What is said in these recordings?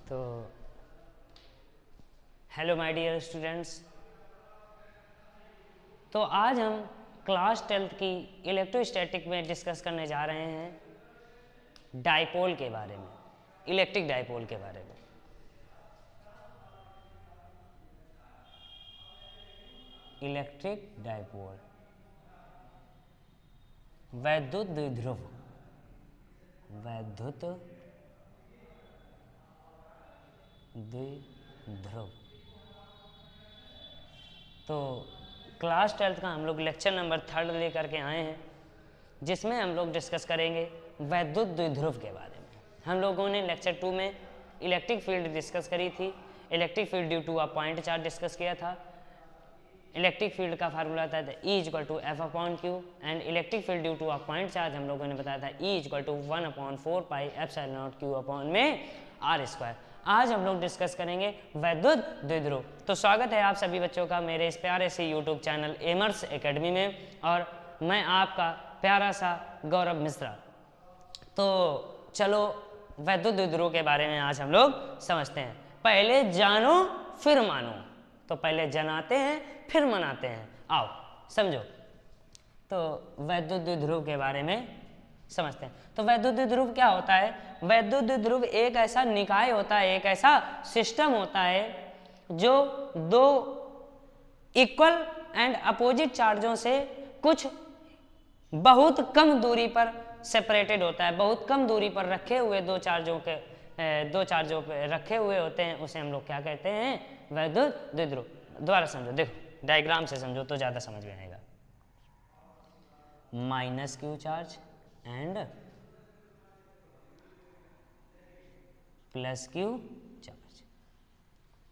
तो hello my dear students. तो आज हम क्लास 12th की इलेक्ट्रोस्टैटिक में डिस्कस करने जा रहे हैं डाइपोल के बारे में, इलेक्ट्रिक डाइपोल के बारे में। इलेक्ट्रिक डाइपोल, वैद्युत द्विध्रुव, वैद्युत द्विध्रुव। तो क्लास 12th का हम लोग लेक्चर नंबर 3 लेकर के आए हैं, जिसमें हम लोग डिस्कस करेंगे वैद्युत द्विध्रुव के बारे में। हम लोगों ने लेक्चर 2 में इलेक्ट्रिक फील्ड डिस्कस करी थी, electric field due to a point charge discuss किया था। इलेक्ट्रिक फील्ड का फार्मूला था E equal to F upon Q, and electric field due to a point charge हम लोगों ने बताया था E equal to 1/4 pi epsilon not q upon में आर स्क्वायर। आज हम लोग डिस्कस करेंगे वैद्युत द्विध्रुव। तो स्वागत है आप सभी बच्चों का मेरे इस प्यारे से यूट्यूब चैनल एमर्स एकेडमी में, और मैं आपका प्यारा सा गौरव मिश्रा। तो चलो वैद्युत द्विध्रुव के बारे में आज हम लोग समझते हैं। पहले जानो फिर मानो, तो पहले जनाते हैं फिर मनाते हैं। आओ समझो। तो वैद्युत द्विध्रुव के बारे में समझते हैं। तो वैद्युत द्विध्रुव क्या होता है? वैद्युत द्विध्रुव एक ऐसा निकाय होता है, एक ऐसा सिस्टम होता है जो दो इक्वल एंड अपोजिट चार्जों से कुछ बहुत कम दूरी पर सेपरेटेड होता है। बहुत कम दूरी पर रखे हुए दो चार्जों पे रखे हुए होते हैं, उसे हम लोग क्या कहते हैं? वैद्युत द्विध्रुव। दोबारा समझो, देखो डायग्राम से समझो तो ज़्यादा समझ में आएगा। Minus Q charge and plus Q charge,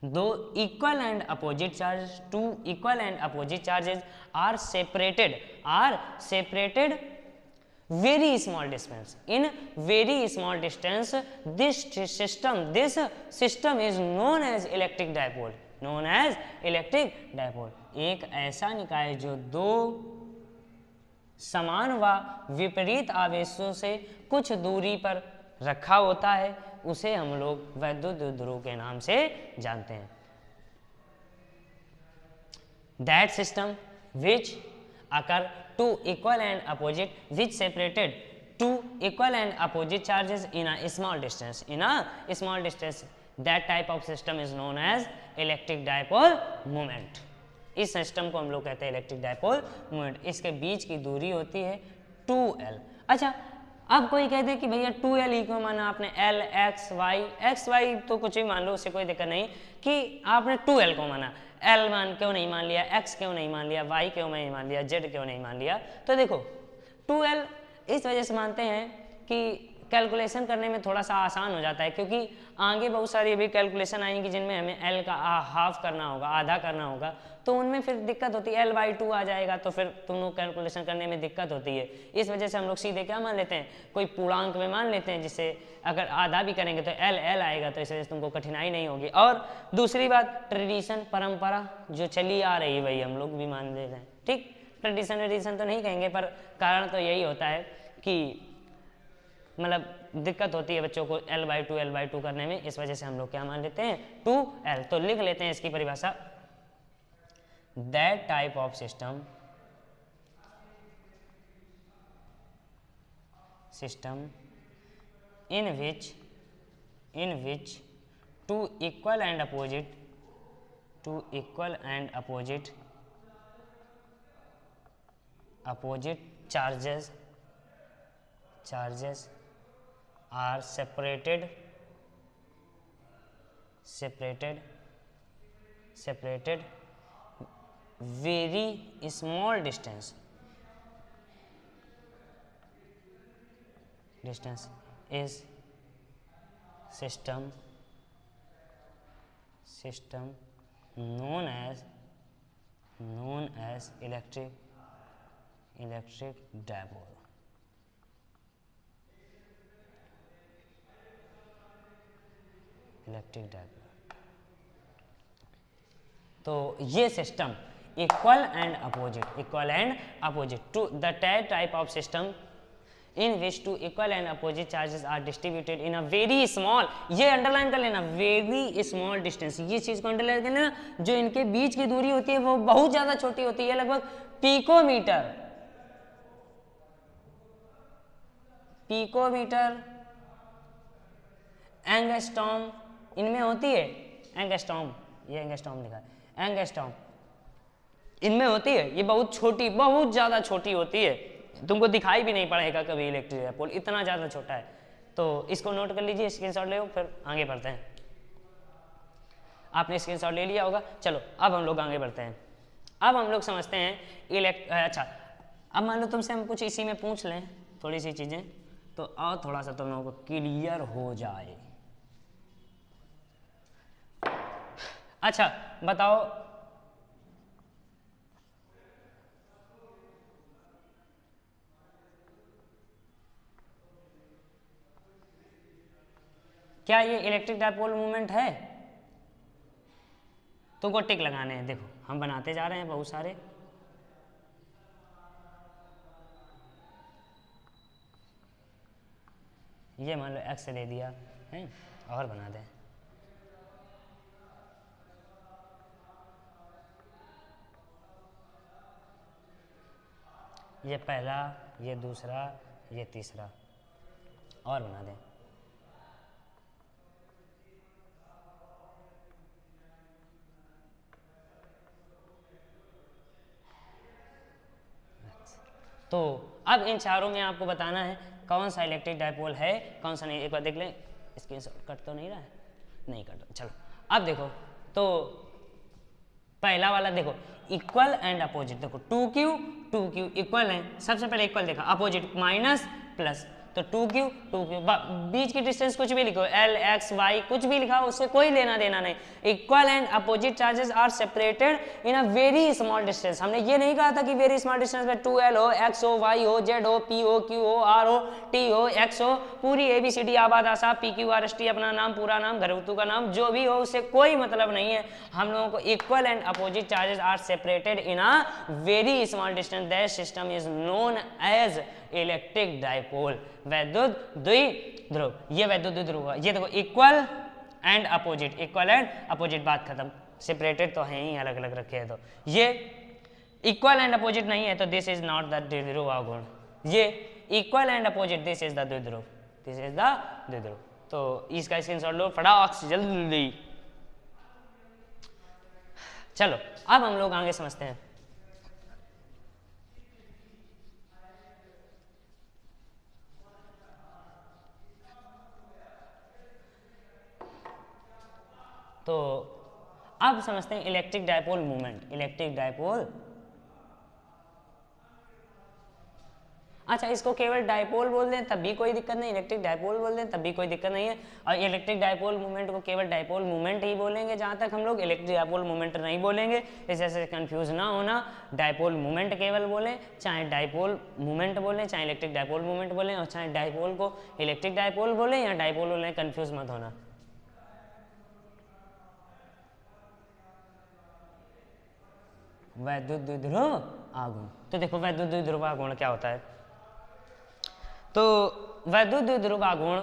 दो equal and opposite charge, two equal and opposite charges are separated very small distance. In very small distance, this system is known as electric dipole. known as electric dipole. एक ऐसा निकाय जो दो समान व विपरीत आवेशों से कुछ दूरी पर रखा होता है, उसे हम लोग वैद्युत द्विध्रुव के नाम से जानते हैं। That system which occur two equal and opposite, which separated two equal and opposite charges in a small distance. In a small distance, that type of system is known as electric dipole moment. इस system को हम लोग कहते हैं electric dipole moment. इसके बीच की दूरी होती है 2L। अच्छा, अब कोई कहते हैं कि भैया 2L ही क्यों माना आपने? L x y तो कुछ भी मान लो, उससे कोई दिक्कत नहीं, कि आपने 2L को माना। L मान क्यों नहीं मान लिया, X क्यों नहीं मान लिया, Y क्यों नहीं मान लिया, Z क्यों नहीं मान लिया? तो देखो 2L इस वजह से मानते हैं कि कैलकुलेशन करने में थोड़ा सा आसान हो जाता है, क्योंकि आगे बहुत सारी अभी कैलकुलेशन आएंगी जिनमें हमें L का हाफ करना होगा, आधा करना होगा, तो उनमें फिर दिक्कत होती है। L/2 आ जाएगा तो फिर तुम लोग कैलकुलेशन करने में दिक्कत होती है। इस वजह से हम लोग सीधे क्या मान लेते हैं? कोई पूर्णांक में मान लेते हैं, जिससे अगर आधा भी करेंगे तो L आएगा, तो इस वजह से तुमको कठिनाई नहीं होगी। और दूसरी बात, ट्रेडिशन, परंपरा जो चली आ रही है वही हम लोग भी मान लेते हैं। ठीक, ट्रेडिशन तो नहीं कहेंगे, पर कारण तो यही होता है कि मतलब दिक्कत होती है बच्चों को L/2 करने में, इस वजह से हम लोग क्या मान लेते हैं? 2L। तो लिख लेते हैं इसकी परिभाषा। That type of system in which two equal and opposite charges are separated very small distance is system known as electric dipole. तो ये system equal and opposite to the type of system in which two equal and opposite charges are distributed in a very small, ये underline कर लेना, very small distance, ये चीज को underline कर लेना, जो इनके बीच की दूरी होती है वो बहुत ज्यादा छोटी होती है, लगभग पिकोमीटर, पिकोमीटर, एंगस्ट्रॉम इनमें होती है, एंगस्ट्रॉम, ये एंगस्ट्रॉम लिखा है, एंगस्ट्रॉम इनमें होती है, ये बहुत छोटी, बहुत ज्यादा छोटी होती है, तुमको दिखाई भी नहीं पड़ेगा कभी इलेक्ट्रिक डायपोल, इतना ज्यादा छोटा है। तो इसको नोट कर लीजिए, स्क्रीनशॉट ले लो, फिर आगे बढ़ते हैं। आपने स्क्रीनशॉट ले लिया होगा। चलो अब हम लोग आगे बढ़ते हैं। अब हम लोग समझते हैं अच्छा, अब मान लो तुमसे हम कुछ इसी में पूछ लें थोड़ी सी चीजें, तो और थोड़ा सा तुम लोगों को क्लियर हो जाए। अच्छा बताओ, क्या ये इलेक्ट्रिक डायपोल मूवमेंट है? तुमको टिक लगाने हैं, देखो हम बनाते जा रहे हैं बहुत सारे। ये मान लो एक्स दे दिया है, और बना दें, ये पहला, ये दूसरा, ये तीसरा, और बना दें। तो अब इन चारों में आपको बताना है कौन सा इलेक्ट्रिक डायपोल है, कौन सा नहीं। एक बार देख लें, स्क्रीनशॉट कट तो नहीं रहा है, नहीं कट, चलो अब देखो। तो पहला वाला देखो, इक्वल एंड अपोजिट, देखो 2q इक्वल है, सबसे पहले इक्वल देखा, अपोजिट माइनस प्लस, तो 2q बीच की डिस्टेंस कुछ भी लिखो, l x y कुछ भी लिखा, उससे कोई लेना देना नहीं। Equal and opposite charges are separated in a very small distance, हमने ये नहीं कहा था कि वेरी स्मॉल डिस्टेंस में 2l हो, x हो, y हो, z हो, p हो, q हो, r हो, t हो, x हो, पूरी ABCD आबाद आशा p q r s t अपना नाम, पूरा नाम, घरगुतू का नाम, जो भी हो, उससे कोई मतलब नहीं है। हम लोगों को equal and opposite charges are separated in a very small distance, that system is known as electric dipole, वैद्युत द्विध्रुव। ये वैद्युत द्विध्रुव है। ये देखो equal and opposite, equal and opposite, बात खत्म, सेपरेटेड तो है ही, अलग अलग रखे हैं। तो ये इक्वल एंड अपोजिट नहीं है तो दिस इज नॉट द द्विध्रुव आघूर्ण, ये equal and opposite, this is the द्विध्रुव, दिस इज द द्विध्रुव। तो इसका स्क्रीनशॉट लो फटाक से जल्दी। चलो अब हम लोग आगे समझते हैं। तो अब समझते हैं electric dipole movement, electric dipole. अच्छा, इसको केवल डायपोल बोल दें तब भी कोई दिक्कत नहीं, इलेक्ट्रिक डायपोल बोल दें तब भी कोई दिक्कत नहीं है। और इलेक्ट्रिक डायपोल मूवमेंट को केवल डायपोल मूवमेंट ही बोलेंगे जहाँ तक हम लोग इलेक्ट्रिक डायपोल मूवमेंट नहीं बोलेंगे, जैसे कंफ्यूज ना होना। डायपोल मूवमेंट केवल बोलें, चाहे डायपोल मूवमेंट बोलें, चाहे इलेक्ट्रिक डायपोल मूवमेंट बोलें, और चाहे डायपोल को इलेक्ट्रिक डायपोल बोलें या डायपोल बोलें, कंफ्यूज मत होना। वैद्युत द्विध्रुव आघूर्ण, तो देखो वैद्युत द्विध्रुव आघूर्ण क्या होता है। तो वैद्युत द्विध्रुव आघूर्ण,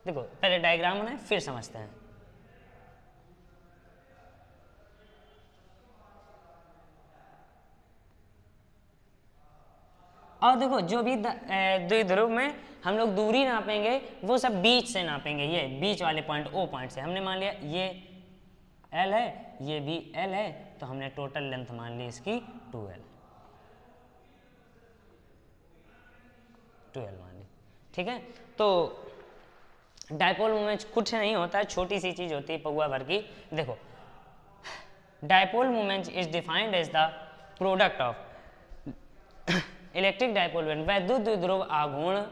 देखो पहले डायग्राम बनाए फिर समझते हैं। और देखो जो भी द्विध्रुव में हम लोग दूरी नापेंगे वो सब बीच से नापेंगे, ये बीच वाले पॉइंट O पॉइंट से। हमने मान लिया ये L है, ये भी L है, तो हमने टोटल लेंथ मान ली इसकी 12 मान ली, ठीक है। तो डायपोल मूवमेंट कुछ नहीं होता है, छोटी सी चीज होती है पौवा भर की। देखो dipole movement is defined as the product of electric dipole movement, वैद्युत द्विध्रुव आघूर्ण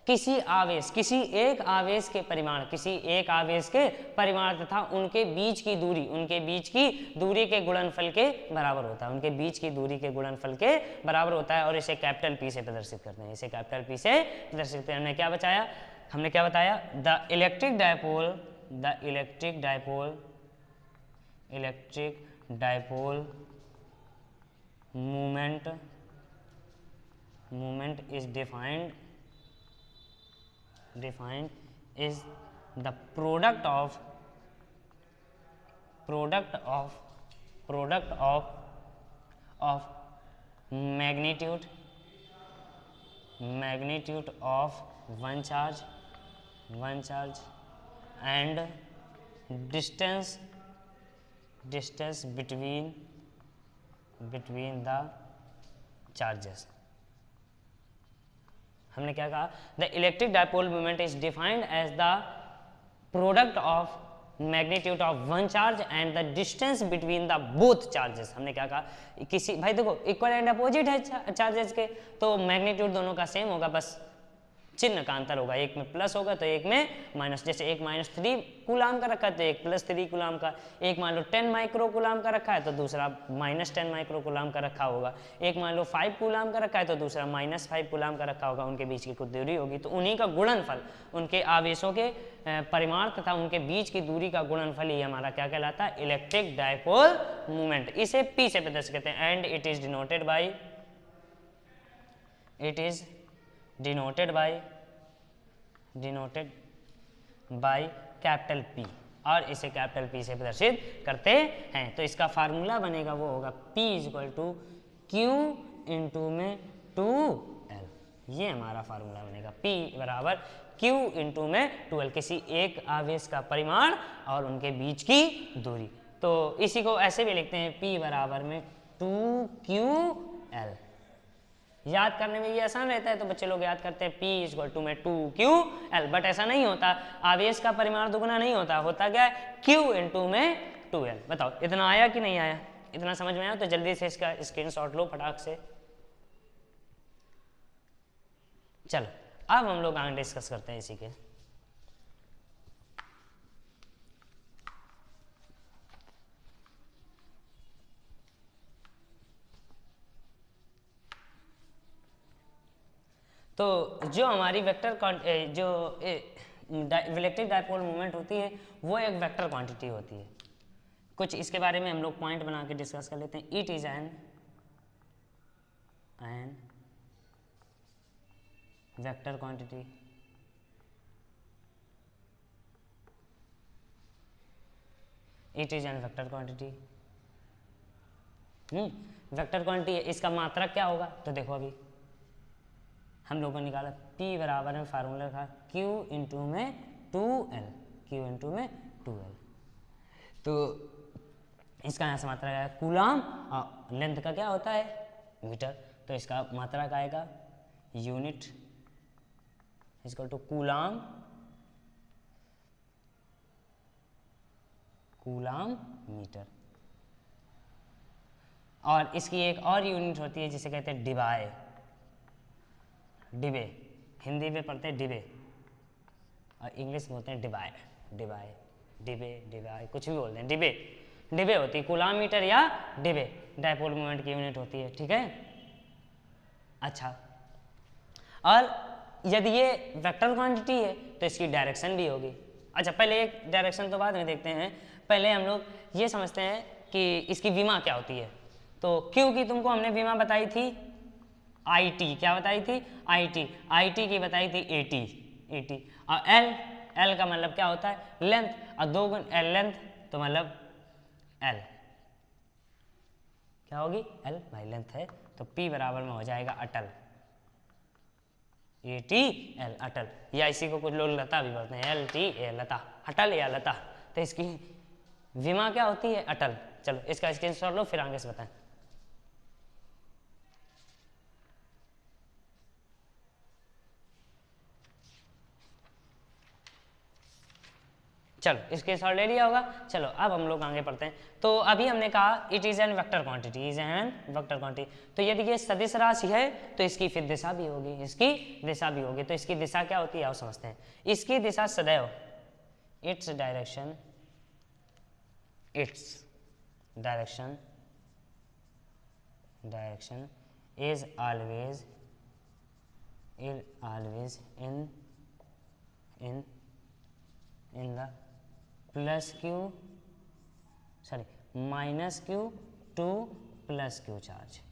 किसी आवेश, किसी एक आवेश के परिमाण, किसी एक आवेश के परिमाण तथा उनके बीच की दूरी, उनके बीच की दूरी के गुणनफल के बराबर होता है, उनके बीच की दूरी के गुणनफल के बराबर होता है। और इसे कैपिटल P से प्रदर्शित करते हैं, इसे कैपिटल P से प्रदर्शित करते हैं। हमने क्या बताया, हमने क्या बताया, the electric dipole, the electric dipole, electric dipole movement movement is defined is the product of magnitude of one charge and distance between the charges. हमने क्या कहा? The electric dipole moment is defined as the product of magnitude of one charge and the distance between the both charges. हमने क्या कहा? किसी भाई देखो equal and opposite है चार्जेस के, तो मैग्नीट्यूड दोनों का सेम होगा, बस चिन्ह का अंतर होगा, एक में प्लस होगा तो एक में माइनस. जैसे एक -3 कूलाम का रखा है तो एक +3 कूलाम का, एक मान लो 10 माइक्रो कूलाम का रखा है तो दूसरा -10 माइक्रो कूलाम का रखा होगा, एक मान लो 5 कूलाम का रखा है तो दूसरा -5 कूलाम का रखा होगा. उनके बीच की कुछ दूरी होगी तो उन्हीं का गुणनफल, उनके आवेशों के परिमाण तथा उनके बीच की दूरी का गुणनफल ही हमारा क्या कहलाता है? Electric dipole movement. इसे P से प्रदर्शित करते हैं and it is denoted by capital P, और इसे कैपिटल P से प्रदर्शित करते हैं. तो इसका फार्मूला बनेगा वो होगा P = Q इंटू में 2L. ये हमारा फार्मूला बनेगा, P बराबर Q इंटू में 2L, किसी एक आवेश का परिमाण और उनके बीच की दूरी. तो इसी को ऐसे भी लिखते हैं P बराबर में 2QL. याद करने में ये आसान रहता है तो बच्चे लोग याद करते हैं P = में 2QL, बट ऐसा नहीं होता, आवेश का परिमाण दुगुना नहीं होता, होता क्या है? Q इंटू में 2L. बताओ इतना आया कि नहीं आया? इतना समझ में आया तो जल्दी से इसका स्क्रीनशॉट लो फटाक से. चलो अब हम लोग आगे डिस्कस करते हैं इसी के. तो जो हमारी वेक्टर जो इलेक्ट्रिक डायपोल मूवमेंट होती है वो एक वेक्टर क्वांटिटी होती है. कुछ इसके बारे में हम लोग पॉइंट बना के डिस्कस कर लेते हैं. It is an vector quantity. It is an vector quantity. Vector quantity है, इसका मात्रक क्या होगा? तो देखो अभी हम लोगों ने निकाला P बराबर में फार्मूला था Q इंटू में 2L. तो इसका यहाँ से मात्रा है कूलाम और लेंथ का क्या होता है? मीटर. तो इसका मात्रा का आएगा unit equal to coulomb metre. और इसकी एक और यूनिट होती है जिसे कहते हैं डिबे. हिंदी में पढ़ते हैं डिबे और इंग्लिश में होते हैं डिबाई कुछ भी बोलते हैं. डिबे होती है, कूलाम मीटर या डिबे डायपोल मोमेंट की यूनिट होती है. ठीक है. अच्छा, और यदि ये वेक्टर क्वांटिटी है तो इसकी डायरेक्शन भी होगी. अच्छा, पहले एक डायरेक्शन तो बाद में देखते हैं, पहले हम लोग ये समझते हैं कि इसकी विमा क्या होती है. तो Q की तुमको हमने विमा बताई थी IT. क्या बताई थी? IT की बताई थी 80. और L का मतलब क्या होता है? लेंथ. और 2 गुण L लेंथ तो मतलब L क्या होगी? L भाई लेंथ है तो P बराबर में हो जाएगा अटल. ATL अटल, या इसी को कुछ लोग लता भी बोलते हैं, LTA लता, अटल या लता. तो इसकी विमा क्या होती है? अटल. चलो इसका स्क्रीनशॉट लो फिर आगे से बताएं. चलो इसके शॉर्ट ले लिया होगा. चलो अब हम लोग आगे पढ़ते हैं. तो अभी हमने कहा it is an vector quantity. तो यदि ये सदिश राशि है तो इसकी फिर दिशा भी होगी. तो इसकी दिशा क्या होती है आप समझते हैं. इसकी दिशा सदैव its direction is always in the minus q to plus q charge.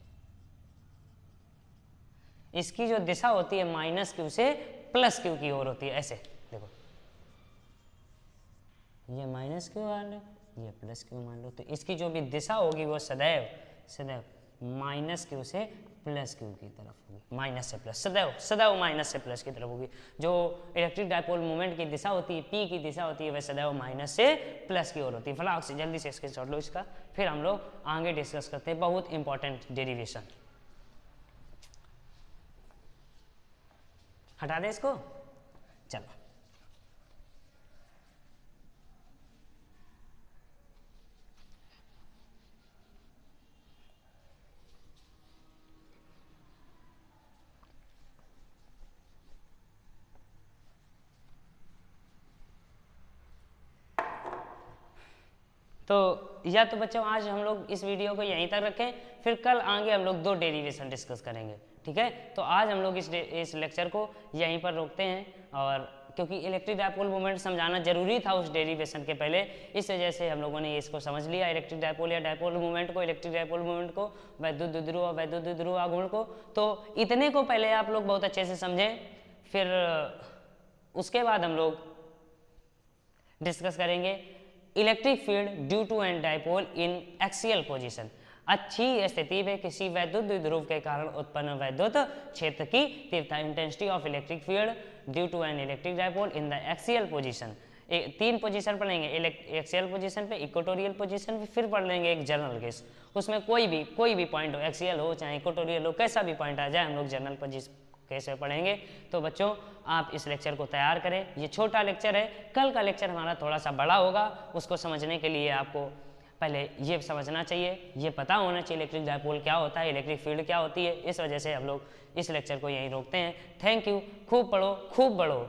इसकी जो दिशा होती है माइनस क्यू से प्लस क्यू की ओर होती है। ऐसे देखो, ये माइनस क्यू मान लो, ये प्लस क्यू मान लो, तो इसकी जो भी दिशा होगी वो सदैव सदैव माइनस क्यू से प्लस क्यू की तरफ होगी, माइनस से प्लस, सदैव सदैव माइनस से प्लस की तरफ होगी। जो इलेक्ट्रिक डायपोल मोमेंट की दिशा होती है, पी की दिशा होती है, वह सदैव माइनस से प्लस की ओर होती है। फटाक से जल्दी से स्क्रीनशॉट लो इसका, फिर हम लोग आगे डिस्कस करते हैं बहुत इंपॉर्टेंट डेरिवेशन। हटा दे इसको, चलो। तो या तो बच्चों आज हम लोग इस वीडियो को यहीं तक रखें, फिर कल आगे हम लोग 2 डेरिवेशन डिस्कस करेंगे, ठीक है। तो आज हम लोग इस लेक्चर को यहीं पर रोकते हैं, और क्योंकि इलेक्ट्रिक डायपोल मोमेंट समझाना जरूरी था उस डेरिवेशन के पहले, इस वजह से हम लोगों ने इसको समझ लिया, इलेक्ट्रिक डायपोल या डायपोल मोमेंट को, इलेक्ट्रिक डायपोल मोमेंट को, वैद्युत द्विध्रुव और वैद्युत द्विध्रुव आघूर्ण को। तो इतने को पहले आप लोग बहुत अच्छे से समझें, फिर उसके बाद हम लोग डिस्कस करेंगे electric field due to an dipole in axial position. अच्छी स्थिति में किसी वैद्युत द्विध्रुव के कारण उत्पन्न वैद्युत क्षेत्र की तीव्रता, intensity of electric field due to an electric dipole in the axial position. 3 position पढ़ लेंगे, एक्सियल पोजीशन पे, इक्वेटोरियल पोजीशन पे, फिर पढ़ लेंगे एक जनरल केस। उसमें कोई भी पॉइंट हो, एक्सियल हो चाहे इक्वेटोरियल हो, कैसा भी पॉइंट आ जाए, हम लोग जनरल पोजीशन कैसे पढ़ेंगे। तो बच्चों आप इस लेक्चर को तैयार करें, ये छोटा लेक्चर है, कल का लेक्चर हमारा थोड़ा सा बड़ा होगा। उसको समझने के लिए आपको पहले ये समझना चाहिए, ये पता होना चाहिए इलेक्ट्रिक डायपोल क्या होता है, इलेक्ट्रिक फील्ड क्या होती है। इस वजह से हम लोग इस लेक्चर को यहीं रोकते हैं। Thank you. खूब पढ़ो, खूब बढ़ो।